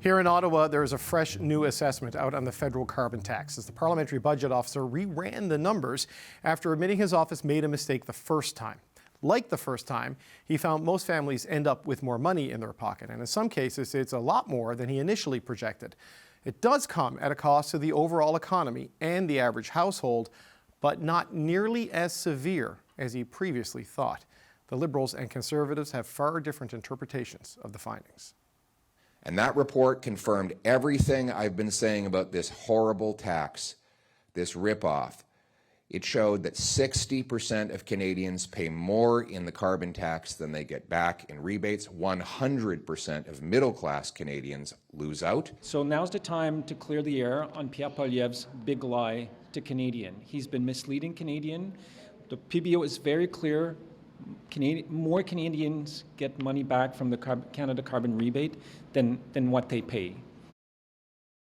Here in Ottawa, there is a fresh new assessment out on the federal carbon tax as the parliamentary budget officer reran the numbers after admitting his office made a mistake the first time. Like the first time, he found most families end up with more money in their pocket, and in some cases, it's a lot more than he initially projected. It does come at a cost to the overall economy and the average household, but not nearly as severe as he previously thought. The Liberals and Conservatives have far different interpretations of the findings. And that report confirmed everything I've been saying about this horrible tax, this ripoff. It showed that 60% of Canadians pay more in the carbon tax than they get back in rebates. 100% of middle-class Canadians lose out. So now's the time to clear the air on Pierre Poilievre's big lie to Canadian. He's been misleading Canadian. The PBO is very clear. More Canadians get money back from the Canada carbon rebate than what they pay.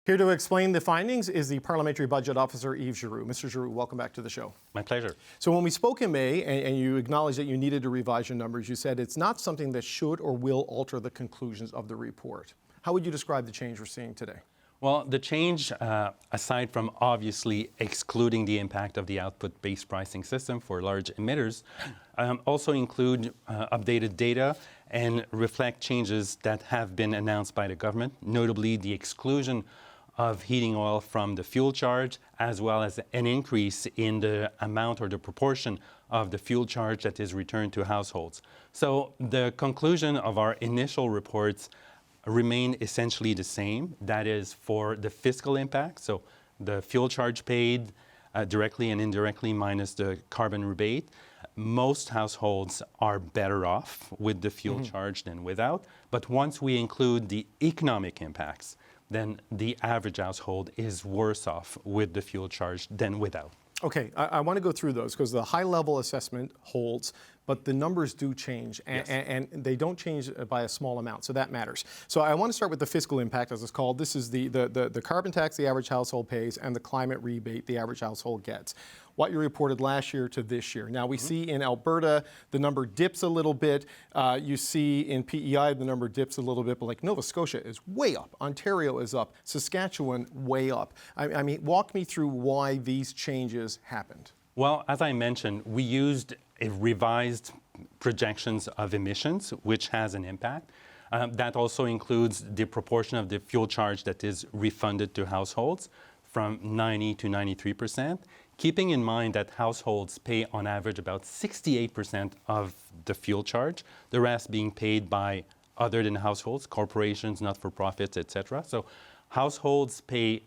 Here to explain the findings is the Parliamentary Budget Officer, Yves Giroux. Mr. Giroux, welcome back to the show. My pleasure. So when we spoke in May and you acknowledged that you needed to revise your numbers, you said it's not something that should or will alter the conclusions of the report. How would you describe the change we're seeing today? Well, the change, aside from obviously excluding the impact of the output-based pricing system for large emitters, also include updated data and reflect changes that have been announced by the government, notably the exclusion of heating oil from the fuel charge, as well as an increase in the amount or the proportion of the fuel charge that is returned to households. So the conclusion of our initial reports remain essentially the same. That is for the fiscal impact, so the fuel charge paid directly and indirectly minus the carbon rebate. Most households are better off with the fuel charge than without, but once we include the economic impacts, then the average household is worse off with the fuel charge than without. Okay, I want to go through those because the high-level assessment holds, but the numbers do change, and they don't change by a small amount, so that matters. So I want to start with the fiscal impact, as it's called. This is the carbon tax the average household pays and the climate rebate the average household gets. What you reported last year to this year. Now, we see in Alberta, the number dips a little bit. You see in PEI, the number dips a little bit, but like Nova Scotia is way up. Ontario is up. Saskatchewan, way up. I mean, walk me through why these changes happened. Well, as I mentioned, we used a revised projections of emissions, which has an impact. That also includes the proportion of the fuel charge that is refunded to households from 90 to 93%. Keeping in mind that households pay on average about 68% of the fuel charge, the rest being paid by other than households, corporations, not-for-profits, etc. So households pay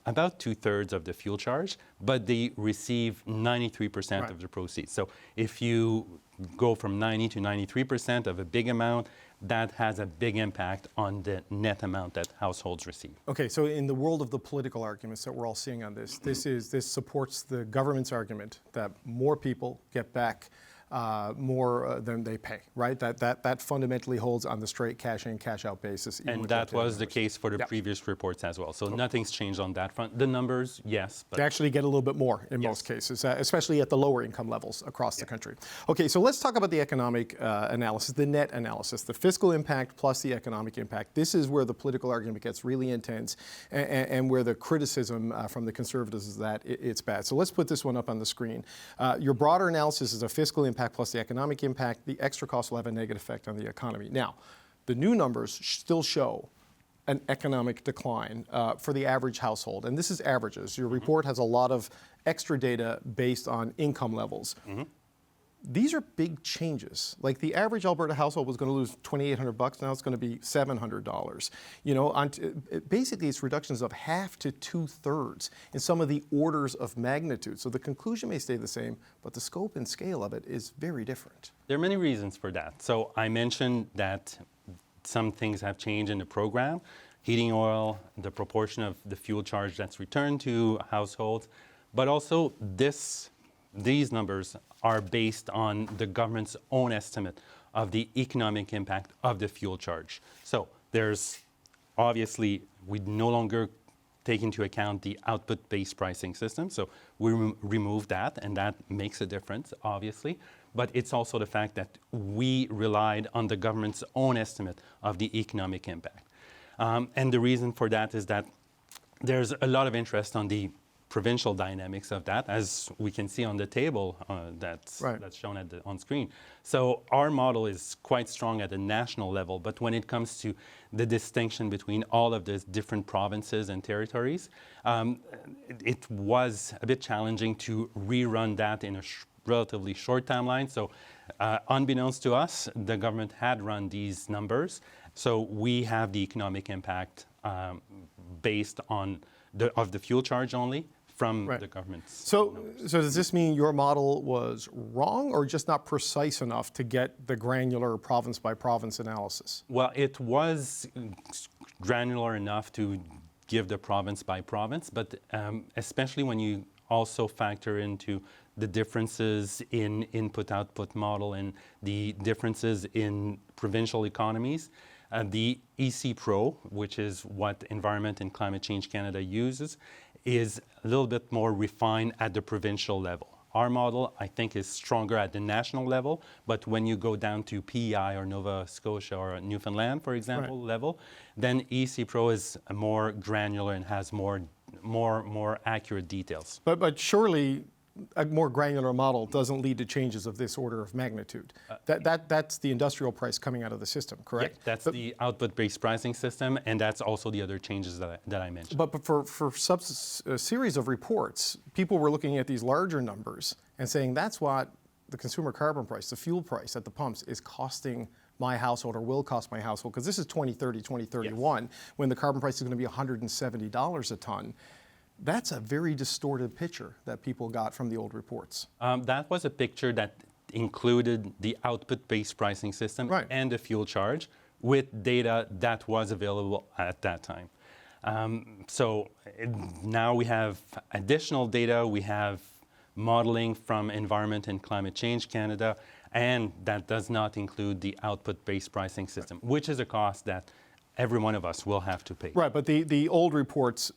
about 2/3 of the fuel charge, but they receive 93% of the proceeds. So if you go from 90 to 93% of a big amount, that has a big impact on the net amount that households receive. Okay, so in the world of the political arguments that we're all seeing on this, this supports the government's argument that more people get back more than they pay, right? That fundamentally holds on the straight cash in, cash out basis. And that was the case for the previous reports as well. So nothing's changed on that front. The numbers, yes. But they actually get a little bit more in most cases, especially at the lower income levels across the country. Okay, so let's talk about the economic analysis, the net analysis, the fiscal impact plus the economic impact. This is where the political argument gets really intense and where the criticism from the Conservatives is that it's bad. So let's put this one up on the screen. Your broader analysis is a fiscal impact plus the economic impact. The extra cost will have a negative effect on the economy. Now, the new numbers still show an economic decline for the average household, and this is averages. Your report has a lot of extra data based on income levels. These are big changes. Like the average Alberta household was going to lose $2,800. Now it's going to be $700. You know, basically it's reductions of half to 2/3 in some of the orders of magnitude. So the conclusion may stay the same, but the scope and scale of it is very different. There are many reasons for that. So I mentioned that some things have changed in the program. Heating oil, the proportion of the fuel charge that's returned to households, but also these numbers are based on the government's own estimate of the economic impact of the fuel charge. So there's obviously, we no longer take into account the output-based pricing system. So we remove that, and that makes a difference, obviously. But it's also the fact that we relied on the government's own estimate of the economic impact. And the reason for that is that there's a lot of interest on the provincial dynamics of that, as we can see on the table that's shown on screen. So our model is quite strong at the national level, but when it comes to the distinction between all of the different provinces and territories, it was a bit challenging to rerun that in a relatively short timeline. So unbeknownst to us, the government had run these numbers. So we have the economic impact based on the fuel charge only from the government's. So does this mean your model was wrong or just not precise enough to get the granular province by province analysis? Well, it was granular enough to give the province by province, but especially when you also factor into the differences in input-output model and the differences in provincial economies. The EC Pro, which is what Environment and Climate Change Canada uses, is a little bit more refined at the provincial level. Our model, I think, is stronger at the national level, but when you go down to PEI or Nova Scotia or Newfoundland, for example, level, then EC Pro is more granular and has more accurate details. But surely a more granular model doesn't lead to changes of this order of magnitude. That's the industrial price coming out of the system, correct? Yeah, that's the output-based pricing system, and that's also the other changes that I mentioned. But for a series of reports, people were looking at these larger numbers and saying that's what the consumer carbon price, the fuel price at the pumps, is costing my household or will cost my household, because this is 2030, 2031, when the carbon price is going to be $170 a ton. That's a very distorted picture that people got from the old reports. That was a picture that included the output-based pricing system and the fuel charge with data that was available at that time. So now we have additional data, we have modeling from Environment and Climate Change Canada, and that does not include the output-based pricing system, which is a cost that every one of us will have to pay. Right, but the old reports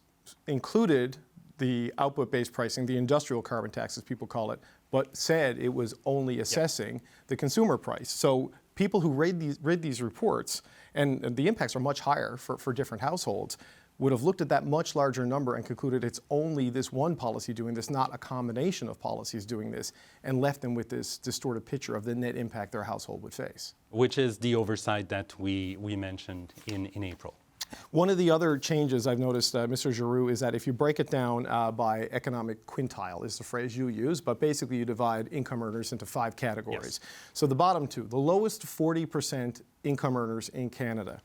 included the output-based pricing, the industrial carbon tax, as people call it, but said it was only assessing the consumer price. So people who read these reports, and the impacts are much higher for different households, would have looked at that much larger number and concluded it's only this one policy doing this, not a combination of policies doing this, and left them with this distorted picture of the net impact their household would face. Which is the oversight that we mentioned in April. One of the other changes I've noticed, Mr. Giroux, is that if you break it down by economic quintile, is the phrase you use, but basically you divide income earners into 5 categories. Yes. So the bottom 2, the lowest 40% income earners in Canada,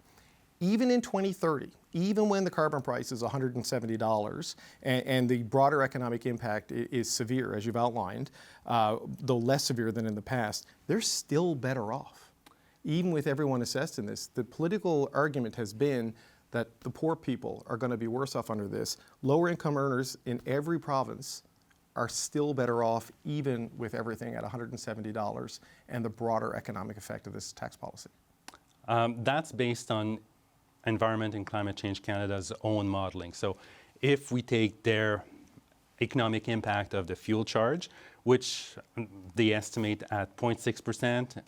even in 2030, even when the carbon price is $170 and the broader economic impact is severe, as you've outlined, though less severe than in the past, they're still better off. Even with everyone assessed in this, the political argument has been that the poor people are going to be worse off under this. Lower income earners in every province are still better off, even with everything at $170 and the broader economic effect of this tax policy. That's based on Environment and Climate Change Canada's own modeling. So if we take their economic impact of the fuel charge, which they estimate at 0.6%,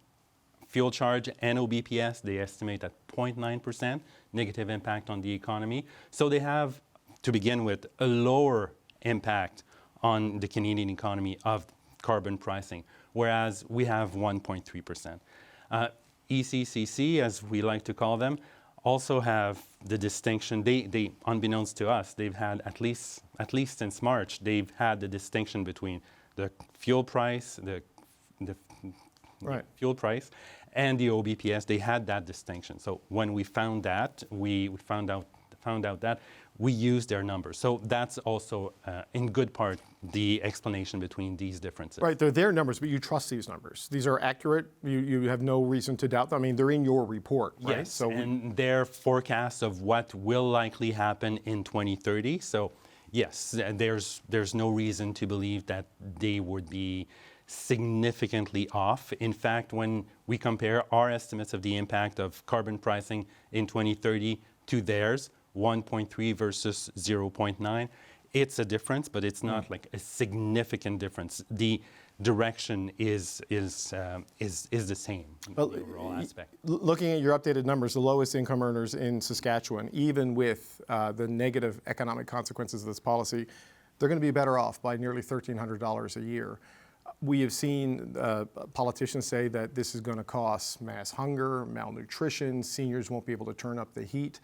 fuel charge and OBPS, they estimate at 0.9% negative impact on the economy. So they have, to begin with, a lower impact on the Canadian economy of carbon pricing, whereas we have 1.3%. ECCC, as we like to call them, also have the distinction, they unbeknownst to us, they've had at least since March, they've had the distinction between the fuel price, the fuel price, and the OBPS. They had that distinction. So when we found that, we found out that we used their numbers. So that's also, in good part, the explanation between these differences. Right, they're their numbers, but you trust these numbers. These are accurate. You have no reason to doubt them. I mean, they're in your report, right? Yes, so and their forecasts of what will likely happen in 2030. So yes, there's no reason to believe that they would be significantly off. In fact, when we compare our estimates of the impact of carbon pricing in 2030 to theirs, 1.3 versus 0.9, it's a difference, but it's not like a significant difference. The direction is the same in the overall aspect. Looking at your updated numbers, the lowest income earners in Saskatchewan, even with the negative economic consequences of this policy, they're going to be better off by nearly $1,300 a year. We have seen politicians say that this is going to cause mass hunger, malnutrition, seniors won't be able to turn up the heat.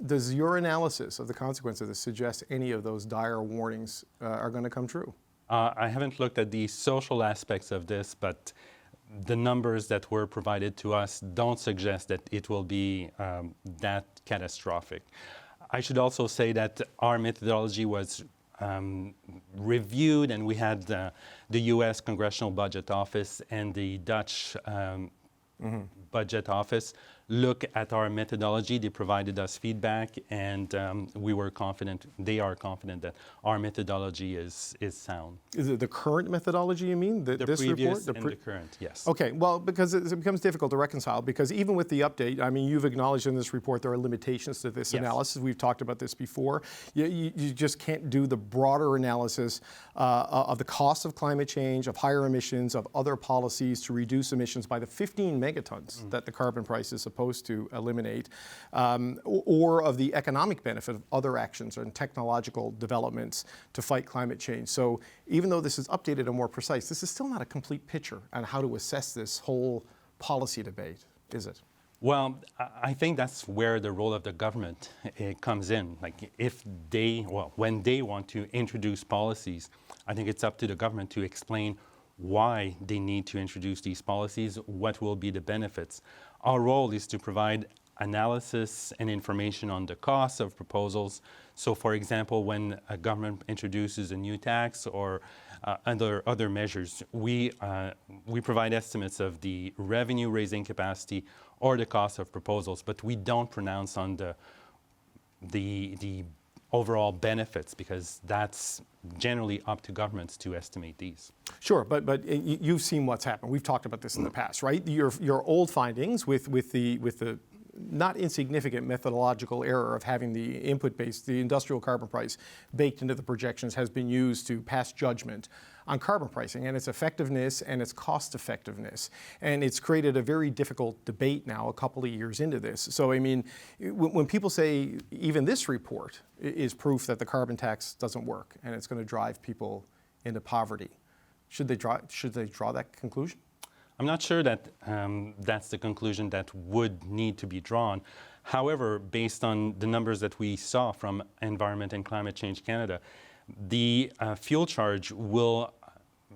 Does your analysis of the consequences of this suggest any of those dire warnings are going to come true? I haven't looked at the social aspects of this, but the numbers that were provided to us don't suggest that it will be that catastrophic. I should also say that our methodology was reviewed, and we had the U.S. Congressional Budget Office and the Dutch Budget Office look at our methodology. They provided us feedback, and we were confident, they are confident that our methodology is sound. Is it the current methodology you mean? The this previous report? and the current, yes. Okay, well, because it becomes difficult to reconcile, because even with the update, I mean, you've acknowledged in this report there are limitations to this Yes. analysis. We've talked about this before. You just can't do the broader analysis of the cost of climate change, of higher emissions, of other policies to reduce emissions by the 15 megatons that the carbon price is supposed to eliminate, or of the economic benefit of other actions and technological developments to fight climate change. So even though this is updated and more precise, this is still not a complete picture on how to assess this whole policy debate, is it? Well, I think that's where the role of the government comes in. Like when they want to introduce policies, I think it's up to the government to explain why they need to introduce these policies, what will be the benefits. Our role is to provide analysis and information on the costs of proposals. So, for example, when a government introduces a new tax or other measures, we provide estimates of the revenue raising capacity or the cost of proposals, but we don't pronounce on the overall benefits, because that's generally up to governments to estimate these. Sure, but you've seen what's happened. We've talked about this in the past, right? Your old findings with the not insignificant methodological error of having the input-based, the industrial carbon price baked into the projections has been used to pass judgment on carbon pricing and its effectiveness and its cost effectiveness. And it's created a very difficult debate now a couple of years into this. So, I mean, when people say even this report is proof that the carbon tax doesn't work and it's going to drive people into poverty, should they draw that conclusion? I'm not sure that that's the conclusion that would need to be drawn. However, based on the numbers that we saw from Environment and Climate Change Canada, the fuel charge will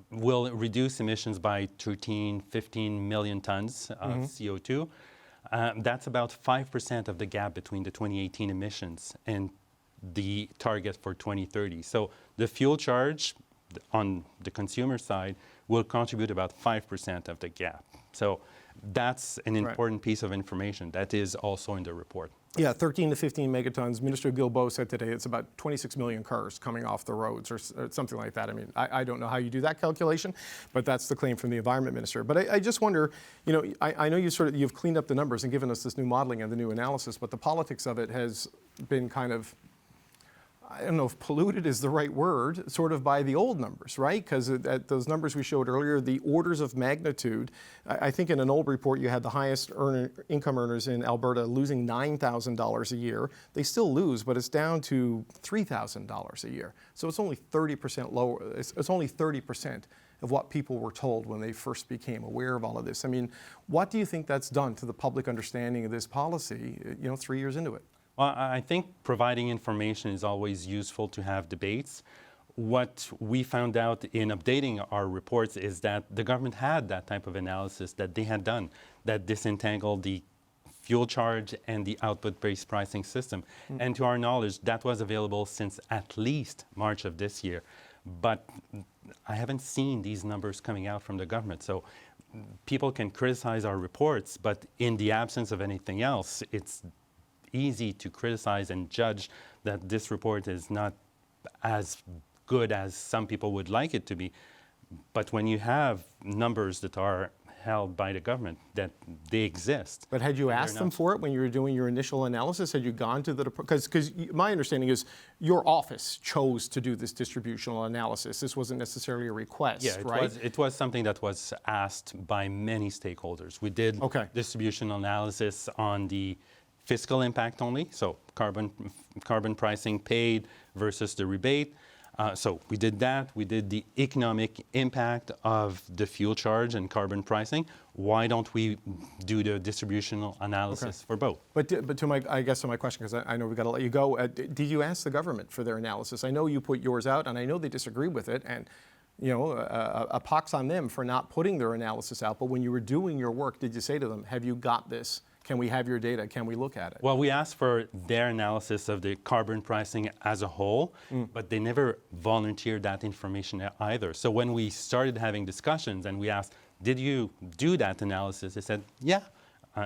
reduce emissions by 15 million tons of CO2. That's about 5% of the gap between the 2018 emissions and the target for 2030. So the fuel charge on the consumer side will contribute about 5% of the gap. So that's an important piece of information that is also in the report. Yeah, 13 to 15 megatons. Minister Guilbeault said today it's about 26 million cars coming off the roads or something like that. I mean, I don't know how you do that calculation, but that's the claim from the Environment Minister. But I just wonder, you know, I know you've cleaned up the numbers and given us this new modeling and the new analysis, but the politics of it has been kind of, I don't know if polluted is the right word, sort of by the old numbers, right? Because at those numbers we showed earlier, the orders of magnitude, I think in an old report you had the highest income earners in Alberta losing $9,000 a year. They still lose, but it's down to $3,000 a year. So it's only 30% lower. It's only 30% of what people were told when they first became aware of all of this. I mean, what do you think that's done to the public understanding of this policy, 3 years into it? Well, I think providing information is always useful to have debates. What we found out in updating our reports is that the government had that type of analysis that they had done, that disentangled the fuel charge and the output-based pricing system. And to our knowledge, that was available since at least March of this year. But I haven't seen these numbers coming out from the government. So people can criticize our reports, but in the absence of anything else, it's easy to criticize and judge that this report is not as good as some people would like it to be. But when you have numbers that are held by the government, that they exist. But had you asked them not- for it when you were doing your initial analysis? Had you gone to the, because my understanding is your office chose to do this distributional analysis. This wasn't necessarily a request, Yeah, right? it was something that was asked by many stakeholders. We did Okay. distribution analysis on the fiscal impact only, so carbon pricing paid versus the rebate. So we did that. We did the economic impact of the fuel charge and carbon pricing. Why don't we do the distributional analysis for both? But to my, I guess to my question, because I know we've got to let you go, did you ask the government for their analysis? I know you put yours out, and I know they disagree with it, and you know, a pox on them for not putting their analysis out. But when you were doing your work, did you say to them, have you got this? Can we have your data? Can we look at it? Well, we asked for their analysis of the carbon pricing as a whole, but they never volunteered that information either. So when we started having discussions and we asked, did you do that analysis? They said, yeah.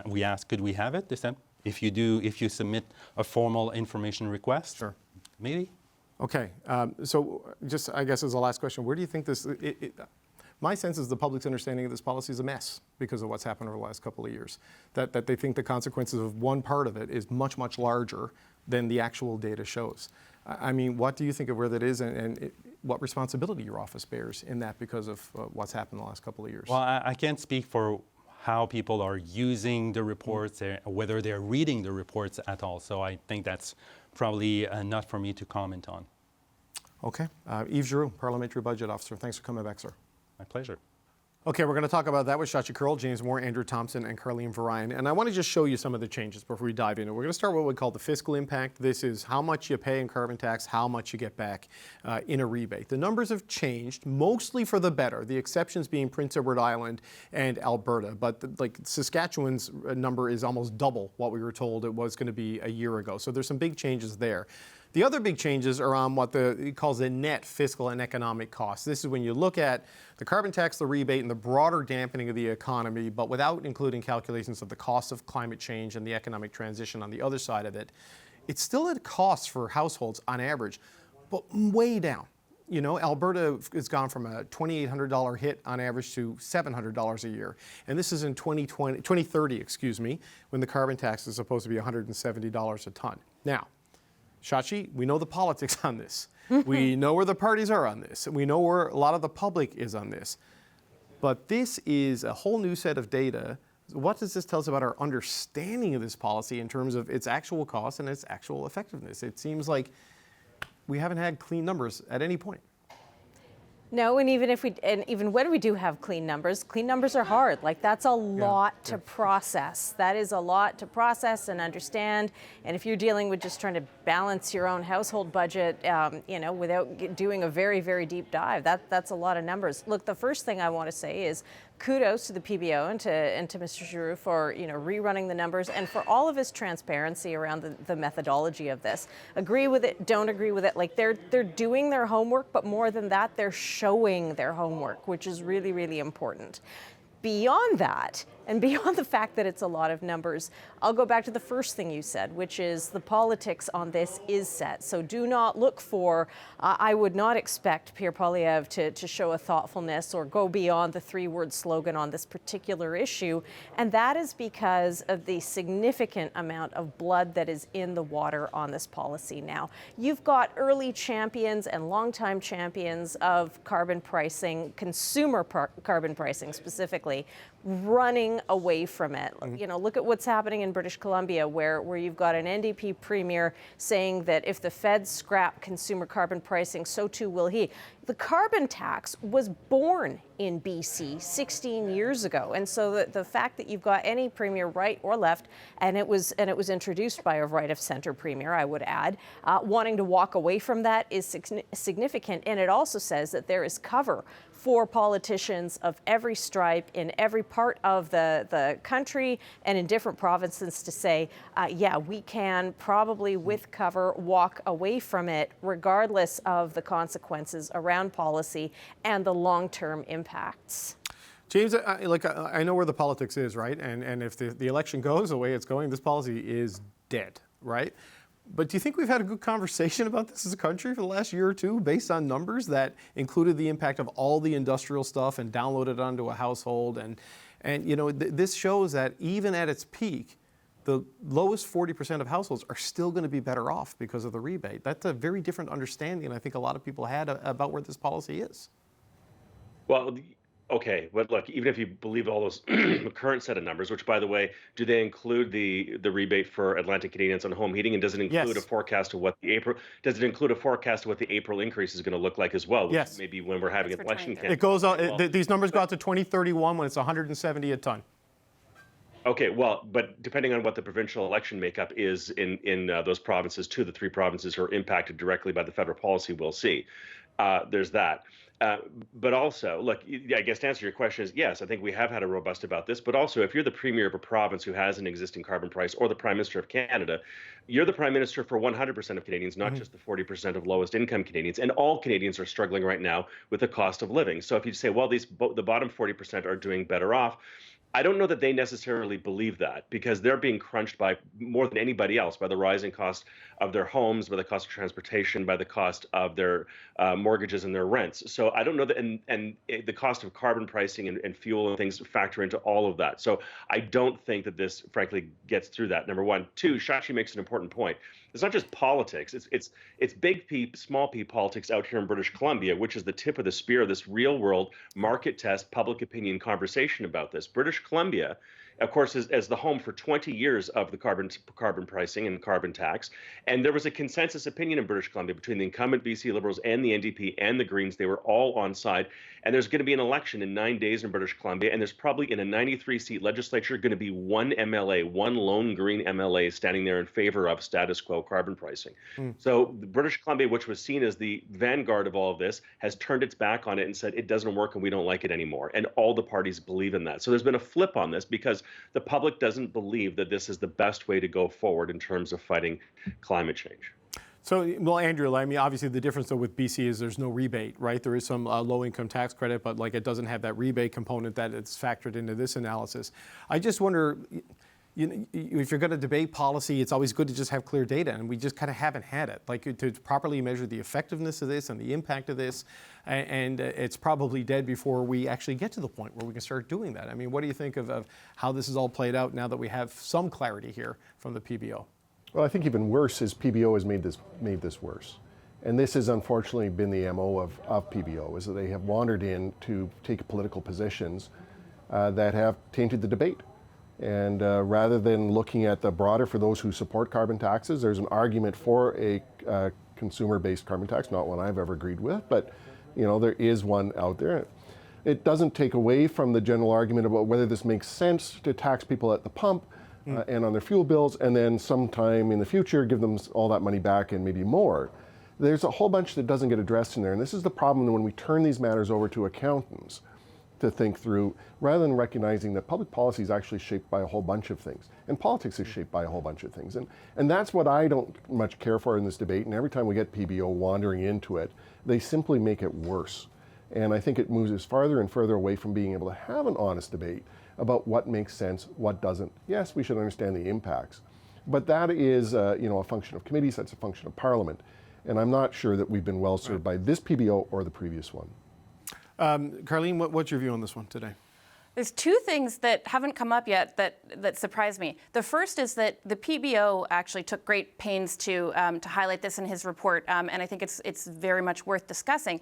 We asked, could we have it? They said, if you submit a formal information request, Sure. maybe. Okay, so just I guess as a last question, where do you think this, my sense is the public's understanding of this policy is a mess because of what's happened over the last couple of years. That they think the consequences of one part of it is much, much larger than the actual data shows. I mean, what do you think of where that is and what responsibility your office bears in that because of what's happened the last couple of years? Well, I can't speak for how people are using the reports, whether they're reading the reports at all. So I think that's probably not for me to comment on. Okay, Yves Giroux, Parliamentary Budget Officer. Thanks for coming back, sir. My pleasure. Okay, we're going to talk about that with Shachi Curl, James Moore, Andrew Thompson, and Carleen Varian. And I want to just show you some of the changes before we dive in. We're going to start with what we call the fiscal impact. This is how much you pay in carbon tax, how much you get back in a rebate. The numbers have changed, mostly for the better, the exceptions being Prince Edward Island and Alberta. But like Saskatchewan's number is almost double what we were told it was going to be a year ago. So there's some big changes there. The other big changes are on what it calls the net fiscal and economic costs. This is when you look at the carbon tax, the rebate, and the broader dampening of the economy, but without including calculations of the cost of climate change and the economic transition on the other side of it. It's still at cost for households on average, but way down. You know, Alberta has gone from a $2,800 hit on average to $700 a year. And this is in 2030, excuse me, when the carbon tax is supposed to be $170 a ton. Now, Shachi, we know the politics on this. We know where the parties are on this. We know where a lot of the public is on this. But this is a whole new set of data. What does this tell us about our understanding of this policy in terms of its actual cost and its actual effectiveness? It seems like we haven't had clean numbers at any point. No, and even when we do have clean numbers are hard. Like that's a lot to process. That is a lot to process and understand. And if you're dealing with just trying to balance your own household budget, you know, without doing a very, very deep dive, that's a lot of numbers. Look, the first thing I want to say is kudos to the PBO and to Mr. Giroux for, you know, rerunning the numbers and for all of his transparency around the methodology of this. Agree with it, don't agree with it. Like they're doing their homework, but more than that, they're showing their homework, which is really, really important. Beyond that, and beyond the fact that it's a lot of numbers, I'll go back to the first thing you said, which is the politics on this is set. So do not look for, I would not expect Pierre Poilievre to show a thoughtfulness or go beyond the three-word slogan on this particular issue. And that is because of the significant amount of blood that is in the water on this policy now. You've got early champions and longtime champions of carbon pricing, consumer carbon pricing specifically, running away from it. You know, look at what's happening in British Columbia where you've got an NDP premier saying that if the feds scrap consumer carbon pricing, so too will he. The carbon tax was born in BC 16 years ago. And so the fact that you've got any premier, right or left, and it was introduced by a right of center premier, I would add, wanting to walk away from that is significant. And it also says that there is cover for politicians of every stripe in every part of the country and in different provinces to say, yeah, we can probably with cover walk away from it regardless of the consequences around policy and the long-term impacts. James, I know where the politics is, right? And if the election goes the way it's going, this policy is dead, right? But do you think we've had a good conversation about this as a country for the last year or two based on numbers that included the impact of all the industrial stuff and downloaded onto a household? And And this shows that even at its peak, the lowest 40% of households are still going to be better off because of the rebate. That's a very different understanding I think a lot of people had about where this policy is. Well, okay, but look, even if you believe all those current set of numbers, which, by the way, do they include the rebate for Atlantic Canadians on home heating, and does it include a forecast of what the April? Does it include a forecast of what the April increase is going to look like as well? Which maybe when we're having an election campaign. It goes out. These numbers go out to 2031 when it's 170 a ton. Okay, well, but depending on what the provincial election makeup is in those provinces, the three provinces who are impacted directly by the federal policy, we'll see. There's that. But also, look, I guess to answer your question is, yes, I think we have had a robust about this, but also if you're the premier of a province who has an existing carbon price, or the Prime Minister of Canada, you're the Prime Minister for 100% of Canadians, not just the 40% of lowest income Canadians. And all Canadians are struggling right now with the cost of living. So if you say, well, the bottom 40% are doing better off, I don't know that they necessarily believe that, because they're being crunched by more than anybody else by the rising cost of their homes, by the cost of transportation, by the cost of their mortgages and their rents. So I don't know that, and the cost of carbon pricing and fuel and things factor into all of that. So I don't think that this, frankly, gets through that. Number one. Two, Shashi makes an important point. It's not just politics. It's big P, small p politics out here in British Columbia, which is the tip of the spear of this real world market test public opinion conversation about this. British Columbia, of course, is as the home for 20 years of the carbon pricing and carbon tax. And there was a consensus opinion in British Columbia between the incumbent BC Liberals and the NDP and the Greens. They were all on side. And there's going to be an election in 9 days in British Columbia. And there's probably in a 93-seat legislature going to be one MLA, one lone Green MLA standing there in favor of status quo carbon pricing. So British Columbia, which was seen as the vanguard of all of this, has turned its back on it and said it doesn't work and we don't like it anymore. And all the parties believe in that. So there's been a flip on this because the public doesn't believe that this is the best way to go forward in terms of fighting climate change. So, well, Andrew, I mean, obviously the difference though with BC is there's no rebate, right? There is some low-income tax credit, but like it doesn't have that rebate component that it's factored into this analysis. I just wonder, if you're going to debate policy, it's always good to just have clear data, and we just kind of haven't had it. Like to properly measure the effectiveness of this and the impact of this, and it's probably dead before we actually get to the point where we can start doing that. I mean, what do you think of how this is all played out now that we have some clarity here from the PBO? Well, I think even worse is PBO has made this worse. And this has unfortunately been the MO of PBO, is that they have wandered in to take political positions that have tainted the debate. And rather than looking at the broader, for those who support carbon taxes, there's an argument for a consumer-based carbon tax, not one I've ever agreed with, but there is one out there. It doesn't take away from the general argument about whether this makes sense to tax people at the pump and on their fuel bills, and then sometime in the future give them all that money back and maybe more. There's a whole bunch that doesn't get addressed in there, and this is the problem when we turn these matters over to accountants to think through, rather than recognizing that public policy is actually shaped by a whole bunch of things, and politics is shaped by a whole bunch of things. And that's what I don't much care for in this debate, and every time we get PBO wandering into it, they simply make it worse. And I think it moves us farther and further away from being able to have an honest debate about what makes sense, what doesn't. Yes, we should understand the impacts, but that is a function of committees, that's a function of Parliament. And I'm not sure that we've been well served by this PBO or the previous one. Carleen, what's your view on this one today? There's two things that haven't come up yet that surprised me. The first is that the PBO actually took great pains to highlight this in his report, and I think it's very much worth discussing.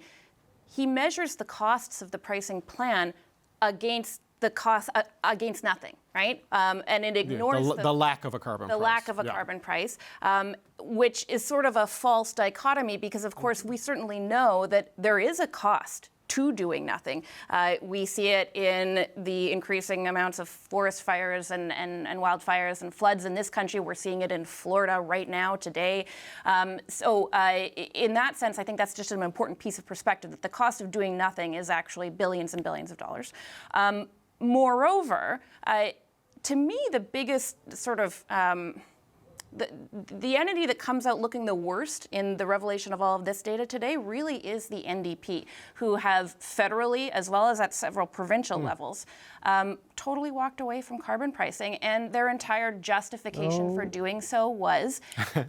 He measures the costs of the pricing plan against the cost against nothing, right? And it ignores the lack of a carbon price. The lack of a carbon price, which is sort of a false dichotomy because, of course, we certainly know that there is a cost to doing nothing. We see it in the increasing amounts of forest fires and wildfires and floods in this country. We're seeing it in Florida right now, today. So in that sense, I think that's just an important piece of perspective, that the cost of doing nothing is actually billions and billions of dollars. Moreover, to me, the biggest sort of the entity that comes out looking the worst in the revelation of all of this data today really is the NDP, who have federally, as well as at several provincial levels, totally walked away from carbon pricing. And their entire justification for doing so was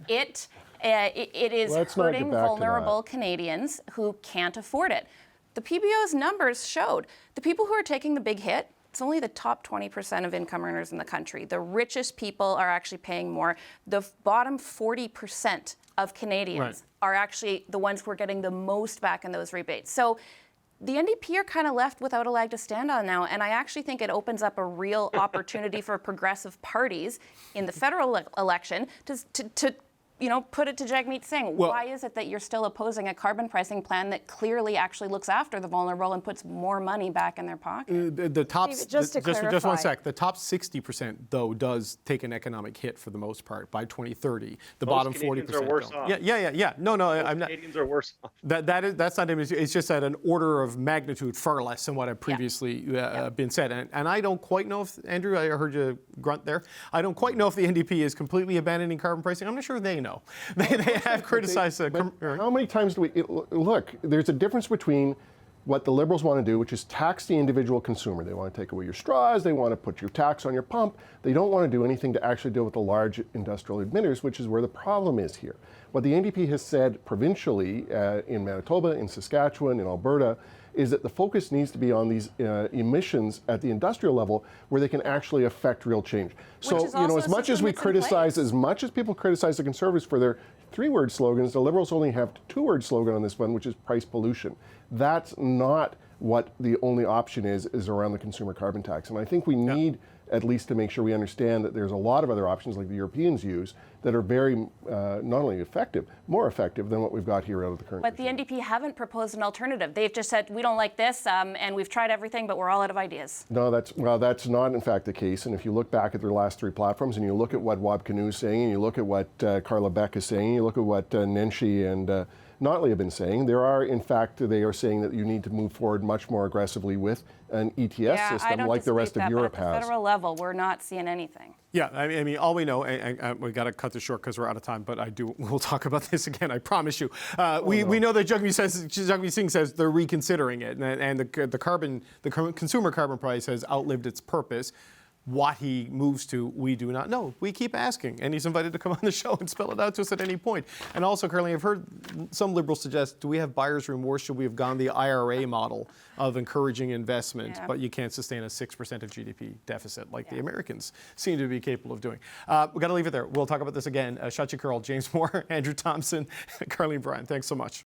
it is hurting vulnerable Canadians who can't afford it. The PBO's numbers showed the people who are taking the big hit It's only the top 20% of income earners in the country. The richest people are actually paying more. The bottom 40% of Canadians are actually the ones who are getting the most back in those rebates. So the NDP are kind of left without a leg to stand on now, and I actually think it opens up a real opportunity for progressive parties in the federal election to put it to Jagmeet Singh. Well, why is it that you're still opposing a carbon pricing plan that clearly actually looks after the vulnerable and puts more money back in their pocket? The top, David, just to just one clarify. sec. The top 60% though does take an economic hit for the most part by 2030. The Most bottom Canadians 40% are worse don't. off. Yeah. No, I'm not. Canadians are worse off. That's not. It's just at an order of magnitude far less than what had previously been said. And I don't quite know if Andrew, I heard you grunt there. I don't quite know if the NDP is completely abandoning carbon pricing. I'm not sure they know. They have criticized. How many times do we look? There's a difference between what the Liberals want to do, which is tax the individual consumer. They want to take away your straws. They want to put your tax on your pump. They don't want to do anything to actually deal with the large industrial emitters, which is where the problem is here. What the NDP has said provincially in Manitoba, in Saskatchewan, in Alberta, is that the focus needs to be on these emissions at the industrial level where they can actually affect real change. So, as much as we criticize, as much as people criticize the Conservatives for their three-word slogans, the Liberals only have two-word slogan on this one, which is price pollution. That's not what the only option is around the consumer carbon tax. And I think we need at least to make sure we understand that there's a lot of other options like the Europeans use that are very not only effective, more effective than what we've got here out of the current But regime. The NDP haven't proposed an alternative. They've just said, we don't like this, and we've tried everything, but we're all out of ideas. No, that's not in fact the case. And if you look back at their last three platforms and you look at what Wab Kinew is saying, and you look at what Carla Beck is saying, you look at what Nenshi and Notley have been saying, they are saying that you need to move forward much more aggressively with an ETS system like the rest of Europe has. At the federal level, we're not seeing anything. Yeah, I mean, all we know, and we got to cut this short because we're out of time, but we'll talk about this again, I promise you. We know that Jagmeet Singh says they're reconsidering it, and the consumer carbon price has outlived its purpose. What he moves to, we do not know. We keep asking, and he's invited to come on the show and spell it out to us at any point. And also, Caroline, I've heard some Liberals suggest, do we have buyer's remorse? Should we have gone the IRA model of encouraging investment, but you can't sustain a 6% of GDP deficit like the Americans seem to be capable of doing? We've got to leave it there. We'll talk about this again. Shachi Curl, James Moore, Andrew Thompson, Carleen Bryan, thanks so much.